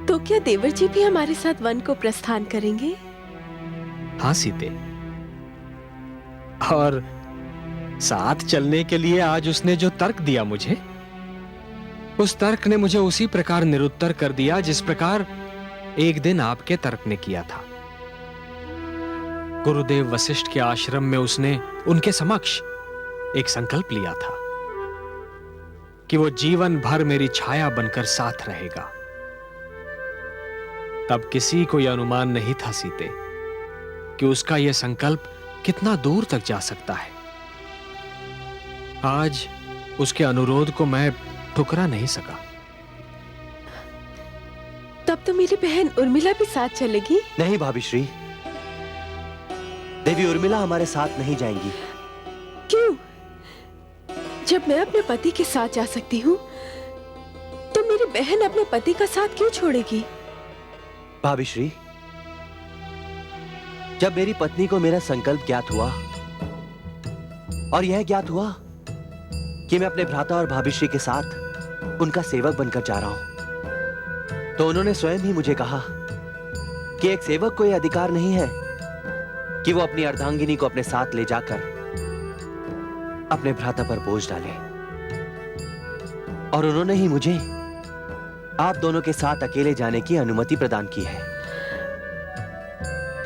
तो क्या देवर जी भी हमारे साथ वन को प्रस्थान करेंगे? हाँ सीते, और साथ चलने के लिए आज उसने जो तर्क दिया मुझे, उस तर्क ने मुझे उसी प्रकार निरुत्तर कर दिया जिस प्रकार एक दिन आपके तर्क ने किया था। गुरुदेव वशिष्ठ के आश्रम में उसने उनके समक्ष एक संकल्प लिया था कि वो जीवन भर मेरी छाया बनकर साथ रहेगा। तब किसी को यह अनुमान नहीं था सीते कि उसका यह संकल्प कितना दूर तक जा सकता है। आज उसके अनुरोध को मैं ठुकरा नहीं सका। तब तो मेरी बहन उर्मिला भी साथ चलेगी? नहीं भाभी श्री, देवी उर्मिला हमारे साथ नहीं जाएंगी। क्यों? जब मैं अपने पति के साथ जा सकती हूँ, तो मेरी बहन अपने पति का साथ क्यों छोड़ेगी? भाभी श्री, जब मेरी पत्नी को मेरा संकल्प ज्ञात हुआ और यह ज्ञात हुआ कि मैं अपने भ्राता और भाभी श्री के साथ उनका सेवक बनकर जा रहा हूं, तो उन्होंने स्वयं ही मुझे कहा कि एक सेवक को यह अधिकार नहीं है कि वो अपनी अर्धांगिनी को अपने साथ ले जाकर अपने भ्राता पर बोझ डाले। और उन्होंने ही मुझे आप दोनों के साथ अकेले जाने की अनुमति प्रदान की है।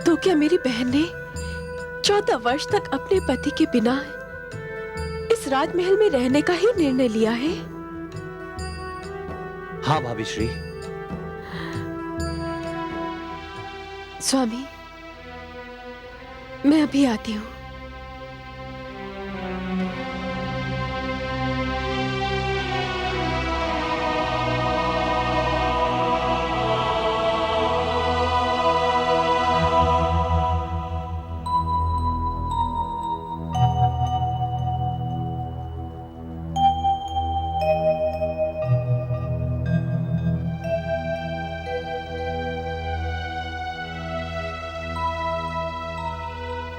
तो क्या मेरी बहन ने 14 वर्ष तक अपने पति के बिना इस राजमहल में रहने का ही निर्णय लिया है? हाँ भाभी श्री। स्वामी, मैं अभी आती हूँ।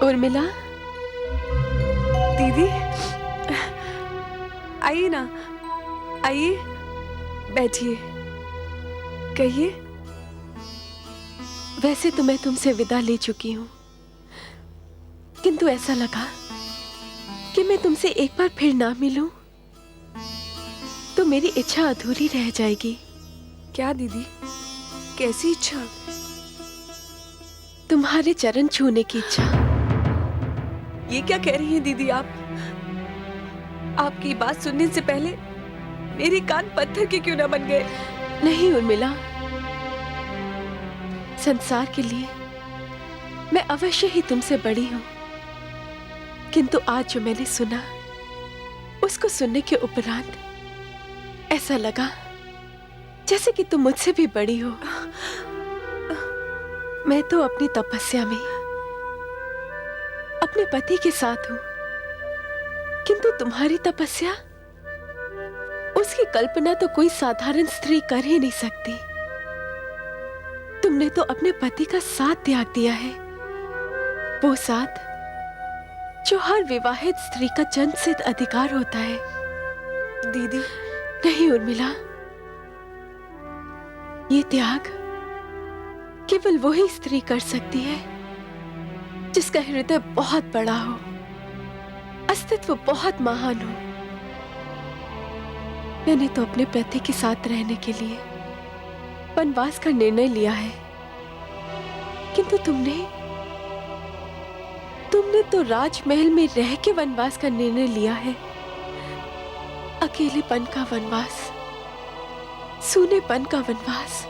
उर्मिला दीदी, आइए ना, आइए, बैठिए, कहिए। वैसे तो मैं तुमसे विदा ले चुकी हूँ, किंतु ऐसा लगा कि मैं तुमसे एक बार फिर ना मिलूं तो मेरी इच्छा अधूरी रह जाएगी। क्या दीदी, कैसी इच्छा? तुम्हारे चरण छूने की इच्छा। ये क्या कह रही हैं दीदी आप? आपकी बात सुनने से पहले मेरे कान पत्थर के क्यों ना बन गए? नहीं उर्मिला, संसार के लिए मैं अवश्य ही तुमसे बड़ी हूं, किंतु आज जो मैंने सुना, उसको सुनने के उपरांत ऐसा लगा जैसे कि तुम मुझसे भी बड़ी हो। मैं तो अपनी तपस्या में अपने पति के साथ हूं, किंतु तुम्हारी तपस्या, उसकी कल्पना तो कोई साधारण स्त्री कर ही नहीं सकती। तुमने तो अपने पति का साथ त्याग दिया है, वो साथ जो हर विवाहित स्त्री का जन्मसिद्ध अधिकार होता है। दीदी, नहीं उर्मिला, ये त्याग केवल वही स्त्री कर सकती है जिसका हृदय बहुत बड़ा हो, अस्तित्व बहुत महान हो। मैंने तो अपने पति के साथ रहने के लिए वनवास का निर्णय लिया है, किंतु तुमने तो राजमहल में रह के वनवास का निर्णय लिया है। अकेलेपन का वनवास, सूनेपन का वनवास,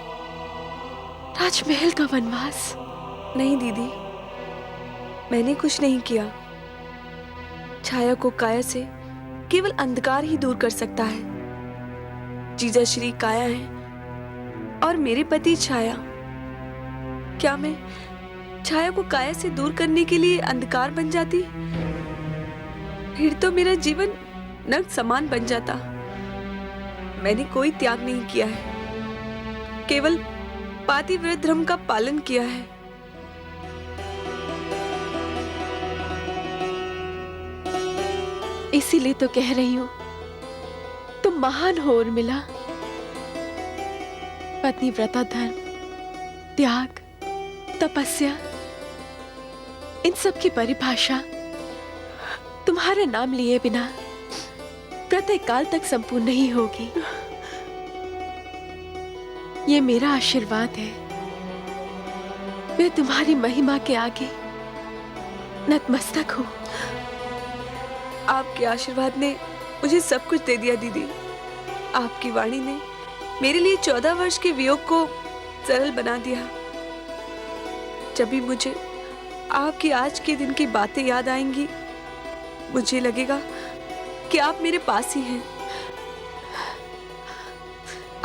राजमहल का वनवास। नहीं दीदी, मैंने कुछ नहीं किया। छाया को काया से केवल अंधकार ही दूर कर सकता है। जीजा श्री काया है और मेरे पति छाया। क्या मैं छाया को काया से दूर करने के लिए अंधकार बन जाती? फिर तो मेरा जीवन नर्क समान बन जाता। मैंने कोई त्याग नहीं किया है, केवल पातिव्रत धर्म का पालन किया है। इसीलिए तो कह रही हूं, तुम महान हो उर्मिला। पतिव्रता धर्म त्याग, तपस्या, इन सब की परिभाषा तुम्हारे नाम लिए बिना प्रत्येक काल तक संपूर्ण नहीं होगी। ये मेरा आशीर्वाद है। मैं तुम्हारी महिमा के आगे नतमस्तक हूं। आपके आशीर्वाद ने मुझे सब कुछ दे दिया दीदी। आपकी वाणी ने मेरे लिए 14 वर्ष के वियोग को सरल बना दिया। जब भी मुझे आपकी आज के दिन की बातें याद आएंगी, मुझे लगेगा कि आप मेरे पास ही हैं।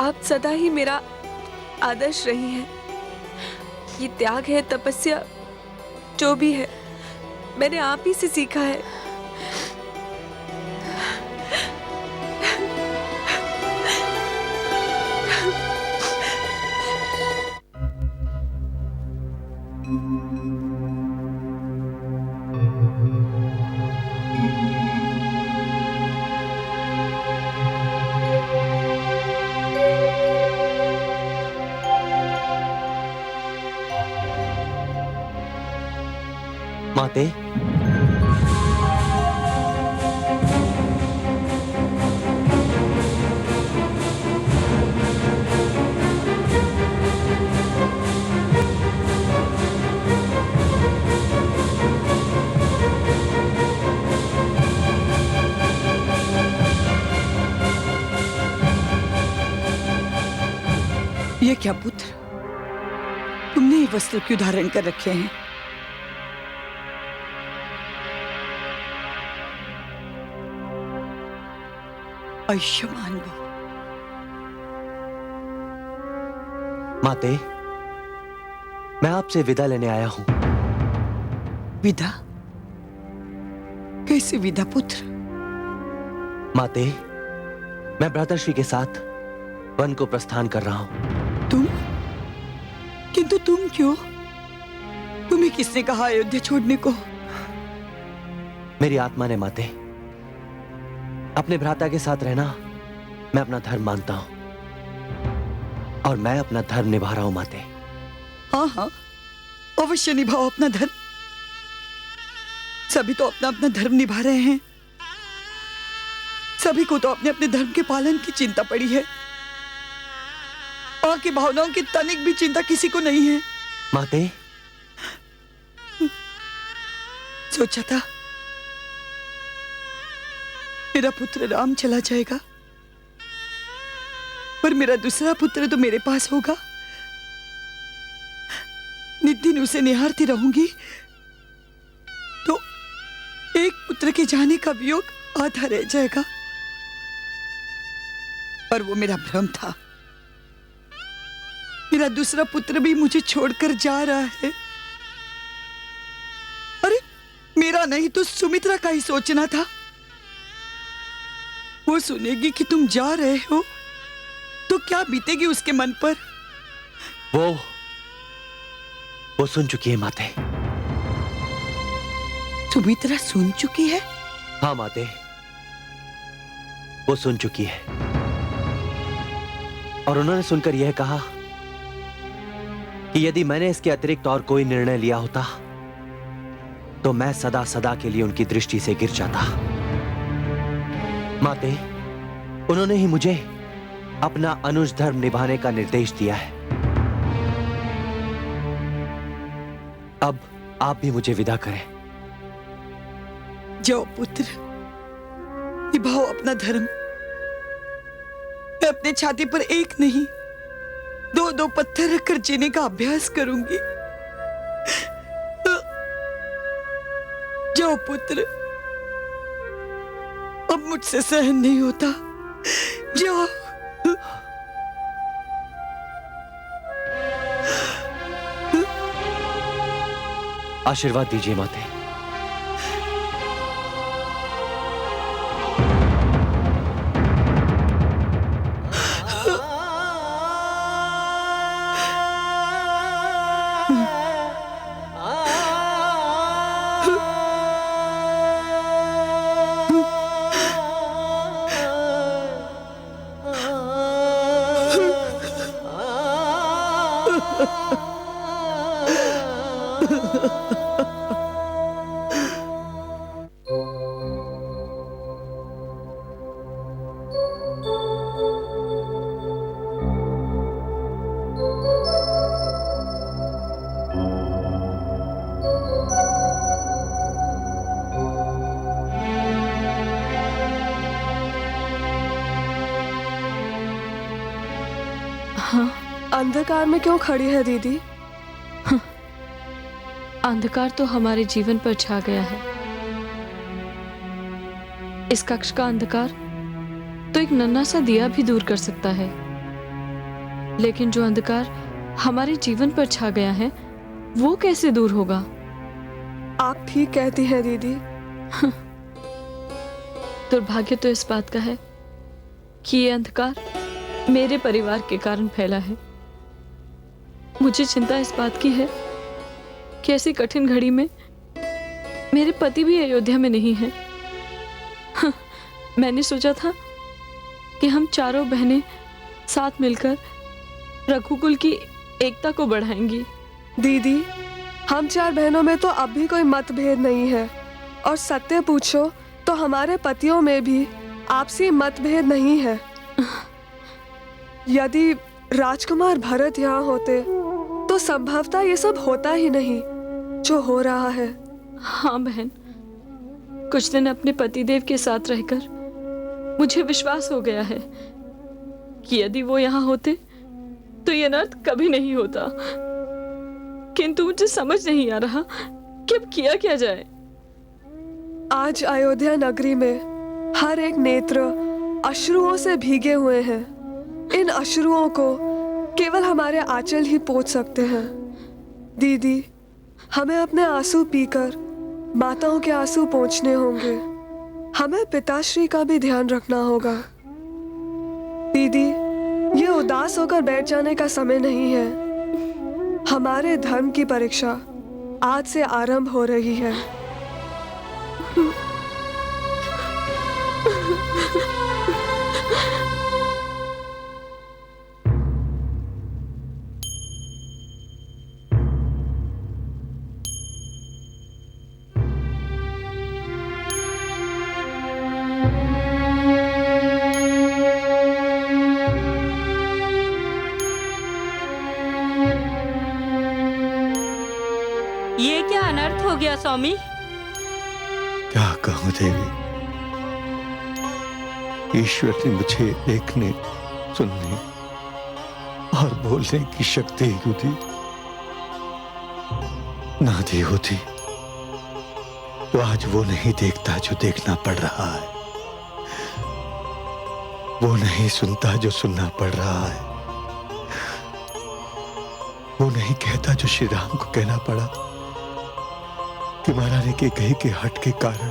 आप सदा ही मेरा आदर्श रही हैं। ये त्याग है, तपस्या, जो भी है, मैंने आप ही से सीखा है। माते, ये क्या पुत्र, तुमने ये वस्त्र क्यों धारण कर रखे हैं? आयुष्मान भव। माते, मैं आपसे विदा लेने आया हूं। विदा? कैसे विदा पुत्र? माते, मैं भ्राताश्री के साथ वन को प्रस्थान कर रहा हूं। तुम? किंतु तुम क्यों? तुम्हें किसने कहा अयोध्या छोड़ने को? मेरी आत्मा ने माते, अपने भ्राता के साथ रहना मैं अपना धर्म मानता हूं और मैं अपना धर्म निभा रहा हूं माते। हाँ हाँ, अवश्य निभाओ अपना धर्म। सभी तो अपना अपना धर्म निभा रहे हैं। सभी को तो अपने अपने धर्म के पालन की चिंता पड़ी है। मां की भावनाओं की तनिक भी चिंता किसी को नहीं है। माते, सोचा था मेरा पुत्र राम चला जाएगा, पर मेरा दूसरा पुत्र तो मेरे पास होगा। नित दिन उसे निहारती रहूंगी तो एक पुत्र के जाने का वियोग आधा रह जाएगा। पर वो मेरा भ्रम था। मेरा दूसरा पुत्र भी मुझे छोड़कर जा रहा है। अरे मेरा नहीं तो सुमित्रा का ही सोचना था। वो सुनेगी कि तुम जा रहे हो तो क्या बीतेगी उसके मन पर? वो सुन चुकी है माते। सुमित्रा सुन चुकी है? हाँ माते, वो सुन चुकी है और उन्होंने सुनकर यह कहा कि यदि मैंने इसके अतिरिक्त और कोई निर्णय लिया होता तो मैं सदा सदा के लिए उनकी दृष्टि से गिर जाता। माते, उन्होंने ही मुझे अपना अनुज धर्म निभाने का निर्देश दिया है। अब आप भी मुझे विदा करें। जाओ पुत्र, निभाओ अपना धर्म। मैं अपने छाती पर एक नहीं, दो दो पत्थर रखकर जीने का अभ्यास करूंगी। जाओ पुत्र, अब मुझसे सहन नहीं होता। जाओ। आशीर्वाद दीजिए माते। हाँ, अंधकार में क्यों खड़ी है दीदी? अंधकार तो हमारे जीवन पर छा गया है। इस कक्ष का अंधकार तो एक नन्हा सा दिया भी दूर कर सकता है, लेकिन जो अंधकार हमारे जीवन पर छा गया है वो कैसे दूर होगा? आप ठीक कहती हैं दीदी। दुर्भाग्य तो इस बात का है कि ये अंधकार मेरे परिवार के कारण फैला है। मुझे चिंता इस बात की है कि ऐसी कठिन घड़ी में मेरे पति भी अयोध्या में नहीं है। मैंने सोचा था कि हम चारों बहनें साथ मिलकर रघुकुल की एकता को बढ़ाएंगी। दीदी, हम 4 बहनों में तो अब भी कोई मतभेद नहीं है, और सत्य पूछो तो हमारे पतियों में भी आपसी मतभेद नहीं है। यदि राजकुमार भरत यहाँ होते तो संभवतः ये सब होता ही नहीं जो हो रहा है। हाँ बहन, कुछ दिन अपने पतिदेव के साथ रहकर मुझे विश्वास हो गया है कि यदि वो यहाँ होते तो ये अनर्थ कभी नहीं होता, किंतु मुझे समझ नहीं आ रहा कि अब किया क्या जाए। आज अयोध्या नगरी में हर एक नेत्र अश्रुओं से भीगे हुए हैं। इन अश्रुओं को केवल हमारे आंचल ही पोंछ सकते हैं। दीदी, हमें अपने आंसू पीकर माताओं के आंसू पोंछने होंगे। हमें पिताश्री का भी ध्यान रखना होगा। दीदी, ये उदास होकर बैठ जाने का समय नहीं है। हमारे धर्म की परीक्षा आज से आरंभ हो रही है। ये क्या अनर्थ हो गया स्वामी? क्या कहूं देवी, ईश्वर ने मुझे देखने, सुनने और बोलने की शक्ति ही दी। ना दी होती तो आज वो नहीं देखता जो देखना पड़ रहा है, वो नहीं सुनता जो सुनना पड़ रहा है, वो नहीं कहता जो श्री राम को कहना पड़ा कि महारानी के कही के हट के कारण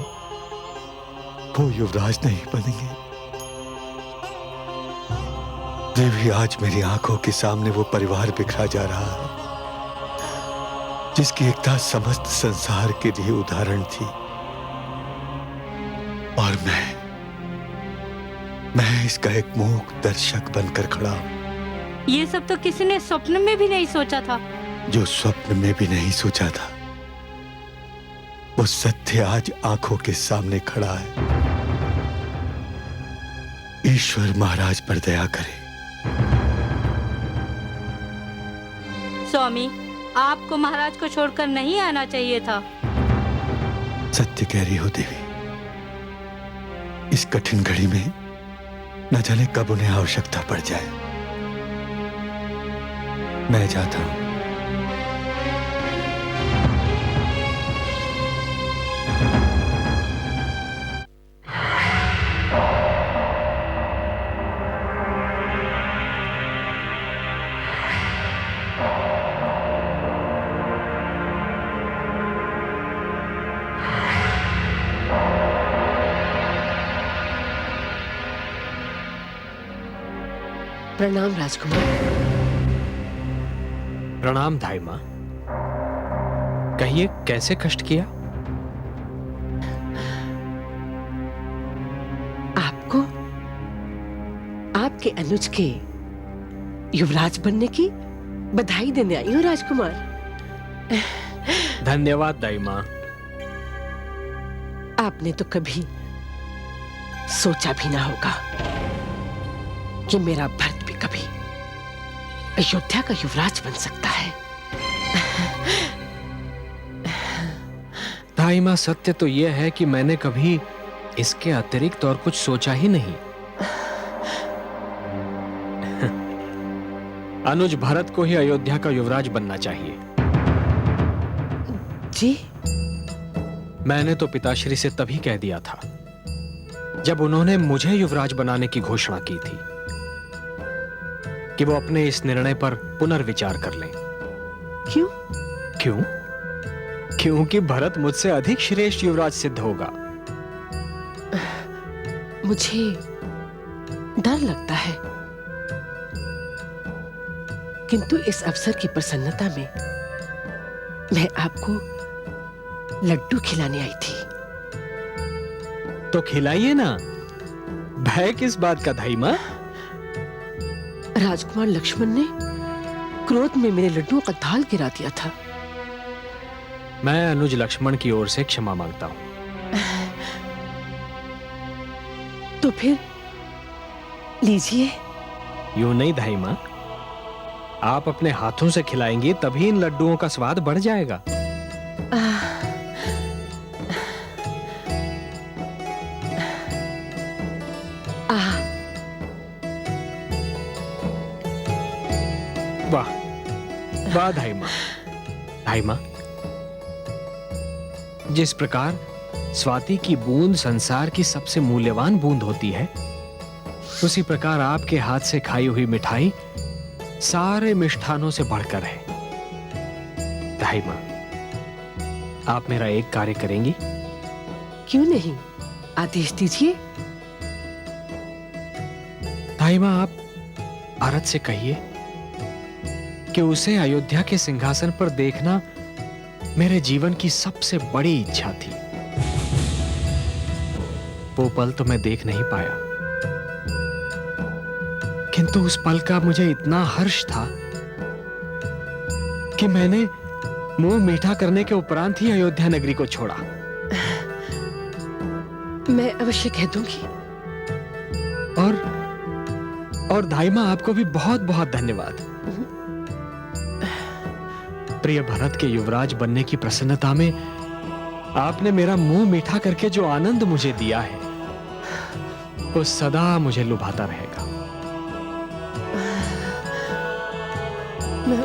वो युवराज नहीं बनेंगे। देवी, आज मेरी आंखों के सामने वो परिवार बिखरा जा रहा है जिसकी एकता समस्त संसार के लिए उदाहरण थी, और मैं इसका एक मूक दर्शक बनकर खड़ा हूं। ये सब तो किसी ने स्वप्न में भी नहीं सोचा था। जो स्वप्न में भी नहीं सोचा था वो सत्य आज आंखों के सामने खड़ा है। ईश्वर महाराज पर दया करे। स्वामी, आपको महाराज को छोड़कर नहीं आना चाहिए था। सत्य कह रही हो देवी, इस कठिन घड़ी में न जाने कब उन्हें आवश्यकता पड़ जाए। मैं जाता हूं। प्रणाम राजकुमार। प्रणाम धाई मां। कहिए, कैसे कष्ट किया? आपको आपके अनुज के युवराज बनने की बधाई देने आई हूँ राजकुमार। धन्यवाद दाई मां। आपने तो कभी सोचा भी ना होगा कि मेरा भरत भी कभी अयोध्या का युवराज बन सकता है। दाई मां, सत्य तो यह है कि मैंने कभी इसके अतिरिक्त और कुछ सोचा ही नहीं। अनुज भरत को ही अयोध्या का युवराज बनना चाहिए। जी, मैंने तो पिताश्री से तभी कह दिया था जब उन्होंने मुझे युवराज बनाने की घोषणा की थी कि वो अपने इस निर्णय पर पुनर्विचार कर लें। क्यों? क्यों? क्योंकि भरत मुझसे अधिक श्रेष्ठ युवराज सिद्ध होगा। मुझे डर लगता है, किंतु इस अवसर की प्रसन्नता में मैं आपको लड्डू खिलाने आई थी। तो खिलाइए ना, भय किस बात का धाई मां? राजकुमार लक्ष्मण ने क्रोध में मेरे लड्डुओं का थाल गिरा दिया था। मैं अनुज लक्ष्मण की ओर से क्षमा मांगता हूं। तो फिर लीजिए। यूं नहीं धाई मां, आप अपने हाथों से खिलाएंगी तभी इन लड्डुओं का स्वाद बढ़ जाएगा। वाह वाह धाई मां। धाई मां, जिस प्रकार स्वाति की बूंद संसार की सबसे मूल्यवान बूंद होती है, उसी प्रकार आपके हाथ से खाई हुई मिठाई सारे मिष्ठानों से बढ़कर है। धाई मां, आप मेरा एक कार्य करेंगी? क्यों नहीं, आदेश दीजिए। धाई मां, आप भरत से कहिए कि उसे अयोध्या के सिंहासन पर देखना मेरे जीवन की सबसे बड़ी इच्छा थी। वो पल तो मैं देख नहीं पाया, किंतु उस पल का मुझे इतना हर्ष था कि मैंने मुंह मीठा करने के उपरांत ही अयोध्या नगरी को छोड़ा। मैं अवश्य कह दूंगी। और धाई मां, आपको भी बहुत बहुत धन्यवाद। प्रिय भरत के युवराज बनने की प्रसन्नता में आपने मेरा मुंह मीठा करके जो आनंद मुझे दिया है, वो सदा मुझे लुभाता रहेगा। मैं